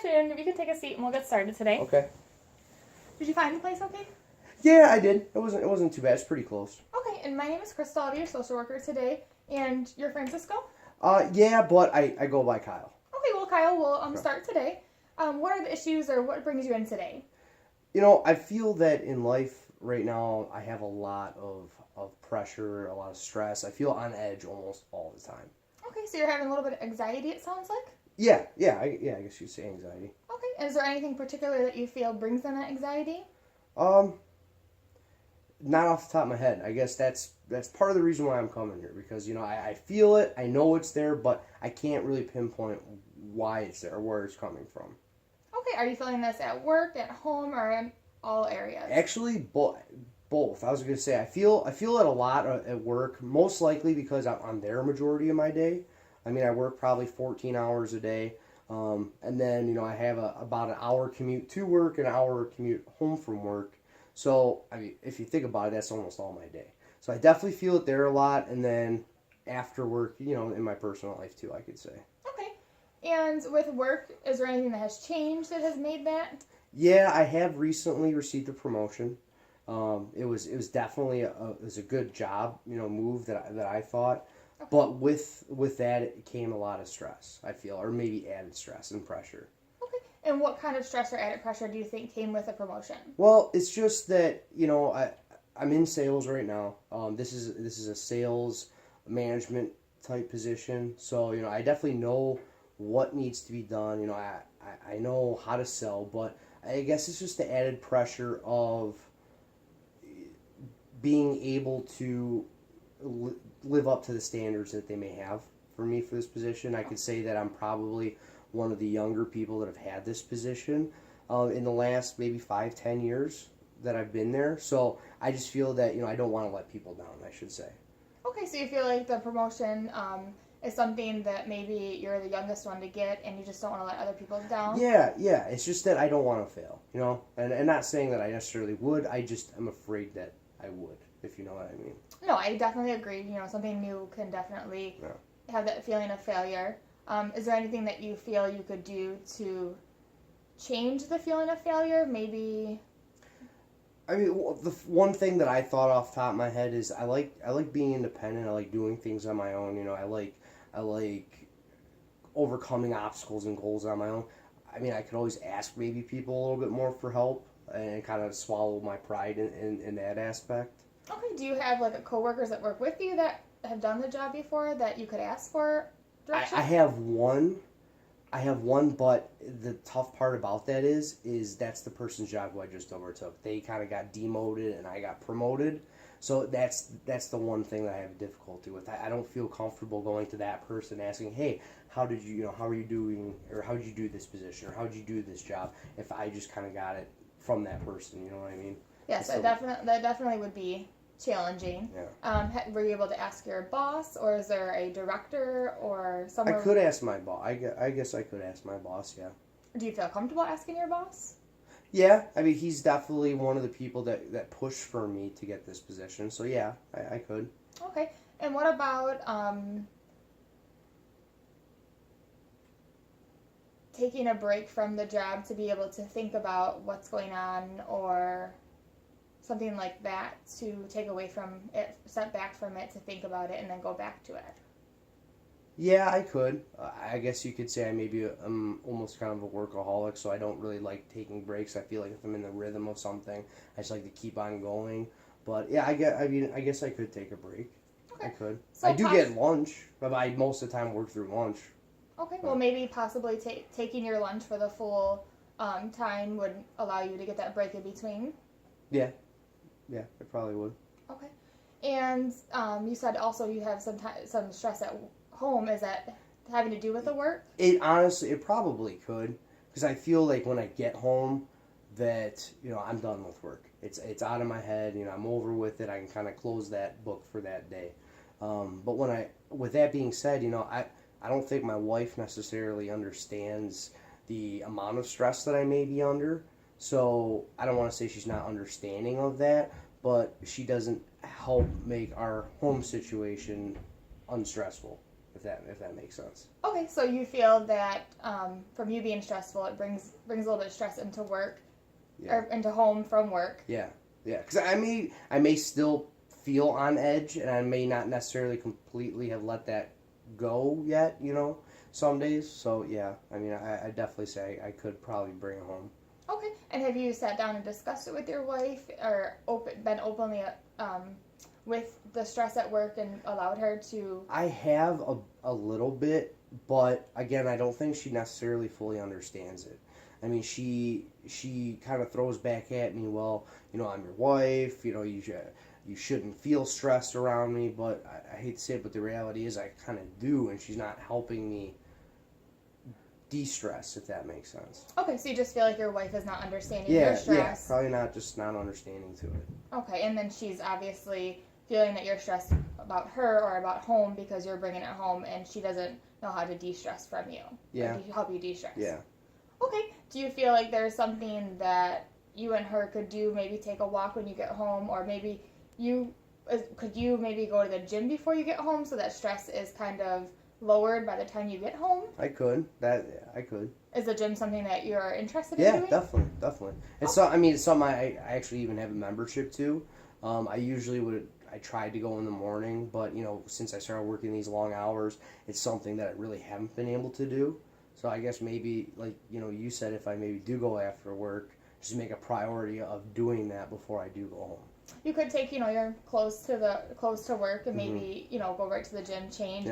afternoon. You can take a seat and we'll get started today. Okay. Did you find the place okay? Yeah, I did. It wasn't too bad. It's pretty close. Okay, and my name is Crystal. I'll be your social worker today. And you're Francisco? Yeah, but I go by Kyle. Okay, well, Kyle, we'll start today. What are the issues or what brings you in today? You know, I feel that in life right now I have a lot of pressure, a lot of stress. I feel on edge almost all the time. Okay, so you're having a little bit of anxiety, it sounds like? Yeah, I guess you'd say anxiety. Okay, is there anything particular that you feel brings in that anxiety? Not off the top of my head. I guess that's part of the reason why I'm coming here, because, you know, I feel it, I know it's there, but I can't really pinpoint why it's there or where it's coming from. Okay, are you feeling this at work, at home, or in all areas? Actually, both. I was going to say I feel it a lot at work, most likely because I'm there a majority of my day. I mean, I work probably 14 hours a day, and then, you know, I have about an hour commute to work, an hour commute home from work. So, I mean, if you think about it, that's almost all my day. So I definitely feel it there a lot, and then after work, you know, in my personal life too, I could say. Okay. And with work, is there anything that has changed that has made that? Yeah, I have recently received a promotion. It was definitely a good job, you know, move that I thought. Okay. But with that, it came a lot of stress, I feel, or maybe added stress and pressure. Okay. And what kind of stress or added pressure do you think came with a promotion? Well, it's just that, you know, I'm in sales right now. This is a sales management type position, so, you know, I definitely know what needs to be done. You know, I know how to sell, but I guess it's just the added pressure of being able to live up to the standards that they may have for me for this position. I could say that I'm probably one of the younger people that have had this position in the last maybe 5-10 years that I've been there. So I just feel that, you know, I don't want to let people down, I should say. Okay, so you feel like the promotion is something that maybe you're the youngest one to get and you just don't want to let other people down? Yeah. It's just that I don't want to fail, you know? And not saying that I necessarily would, I'm afraid that I would, if you know what I mean. No, I definitely agree. You know, something new can definitely have that feeling of failure. Is there anything that you feel you could do to change the feeling of failure? Maybe... I mean, the one thing that I thought off the top of my head is I like being independent. I like doing things on my own. You know, I like overcoming obstacles and goals on my own. I mean, I could always ask maybe people a little bit more for help and kind of swallow my pride in that aspect. Okay, do you have like coworkers that work with you that have done the job before that you could ask for direction? I have one, but the tough part about that is that's the person's job who I just overtook. They kind of got demoted and I got promoted. So that's the one thing that I have difficulty with. I don't feel comfortable going to that person asking, hey, how are you doing, or how did you do this position, or how did you do this job, if I just kind of got it from that person, you know what I mean? Yes, that definitely would be challenging. Yeah. Were you able to ask your boss, or is there a director or someone? I could ask my boss. I guess I could ask my boss, yeah. Do you feel comfortable asking your boss? Yeah, I mean, he's definitely one of the people that pushed for me to get this position. So, yeah, I could. Okay. And what about taking a break from the job to be able to think about what's going on, or something like that, to take away from it, step back from it, to think about it, and then go back to it? Yeah, I could. I guess you could say I'm almost kind of a workaholic, so I don't really like taking breaks. I feel like if I'm in the rhythm of something, I just like to keep on going. But yeah, I guess I could take a break. Okay. I could. So I do get lunch, but I most of the time work through lunch. Okay, well maybe possibly taking your lunch for the full time would allow you to get that break in between. Yeah, it probably would. Okay, and you said also you have some stress at home. Is that having to do with the work? It probably could, because I feel like when I get home that, you know, I'm done with work. It's out of my head. You know, I'm over with it. I can kind of close that book for that day. But with that being said, you know, I don't think my wife necessarily understands the amount of stress that I may be under. So I don't want to say she's not understanding of that, but she doesn't help make our home situation unstressful, if that makes sense. Okay, so you feel that from you being stressful, it brings a little bit of stress into work, or into home from work. Yeah, because I may still feel on edge, and I may not necessarily completely have let that go yet, some days. So yeah, I mean, I definitely say I could probably bring it home. Okay, and have you sat down and discussed it with your wife, or been openly with the stress at work and allowed her to? I have a little bit, but again, I don't think she necessarily fully understands it. I mean, she kind of throws back at me, well, I'm your wife, you shouldn't feel stressed around me, but I hate to say it, but the reality is I kind of do, and she's not helping me de-stress, if that makes sense. Okay, so you just feel like your wife is not understanding your stress. Yeah, probably not understanding to it. Okay, and then she's obviously feeling that you're stressed about her or about home because you're bringing it home, and she doesn't know how to de-stress from you. Yeah. Or help you de-stress. Yeah. Okay, do you feel like there's something that you and her could do, maybe take a walk when you get home, or maybe could you maybe go to the gym before you get home so that stress is kind of lowered by the time you get home? I could. I could. Is the gym something that you're interested in doing? Yeah, definitely. It's it's something I actually even have a membership to. I tried to go in the morning, but since I started working these long hours, it's something that I really haven't been able to do. So I guess maybe, like you said, if I maybe do go after work, just make a priority of doing that before I do go home. You could take your clothes to work and maybe go right to the gym, change,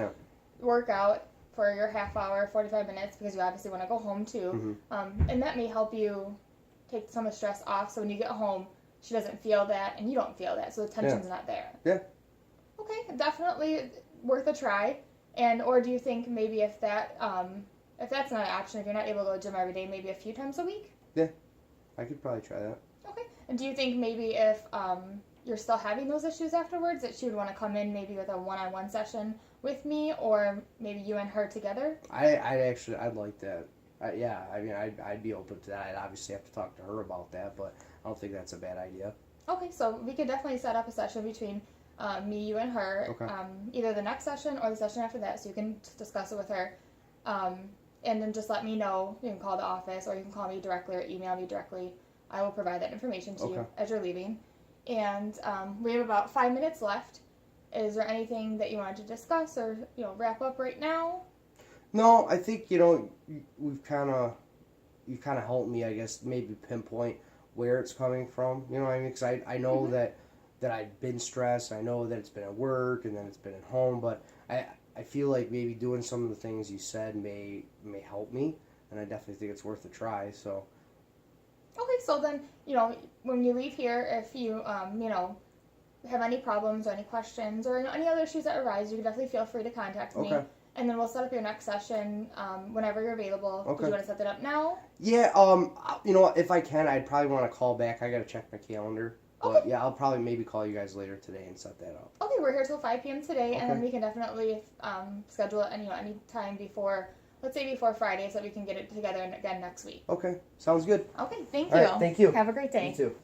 work out for your half hour, 45 minutes, because you obviously want to go home too. And that may help you take some of the stress off, so when you get home, she doesn't feel that and you don't feel that, so the tension's not there. Yeah. Okay, definitely worth a try. Or do you think maybe if that's not an option, if you're not able to go to the gym every day, maybe a few times a week? Yeah, I could probably try that. Okay. And do you think maybe if you're still having those issues afterwards, that she would want to come in maybe with a one-on-one session with me, or maybe you and her together? I'd like that. Yeah, I mean, I'd be open to that. I'd obviously have to talk to her about that, but I don't think that's a bad idea. Okay, so we could definitely set up a session between me, you, and her. Okay. Either the next session or the session after that, so you can discuss it with her. And then just let me know. You can call the office, or you can call me directly or email me directly. I will provide that information to you as you're leaving. And we have about 5 minutes left. Is there anything that you wanted to discuss or wrap up right now? No, I think you've kind of helped me, I guess, maybe pinpoint where it's coming from. You know what I mean? Because I know that I've been stressed. I know that it's been at work and then it's been at home. But I feel like maybe doing some of the things you said may help me, and I definitely think it's worth a try. So. Okay, so then when you leave here, if you have any problems or any questions or any other issues that arise, you can definitely feel free to contact me. Okay. And then we'll set up your next session whenever you're available. Okay. Do you want to set that up now? Yeah, if I can, I'd probably want to call back. I got to check my calendar. But Okay. yeah, I'll probably maybe call you guys later today and set that up. Okay, we're here till 5 p.m. today, Okay. and then we can definitely schedule it any time before, let's say before Friday, so that we can get it together again next week. Okay, sounds good. Okay, thank you. All right, thank you. Have a great day. You too.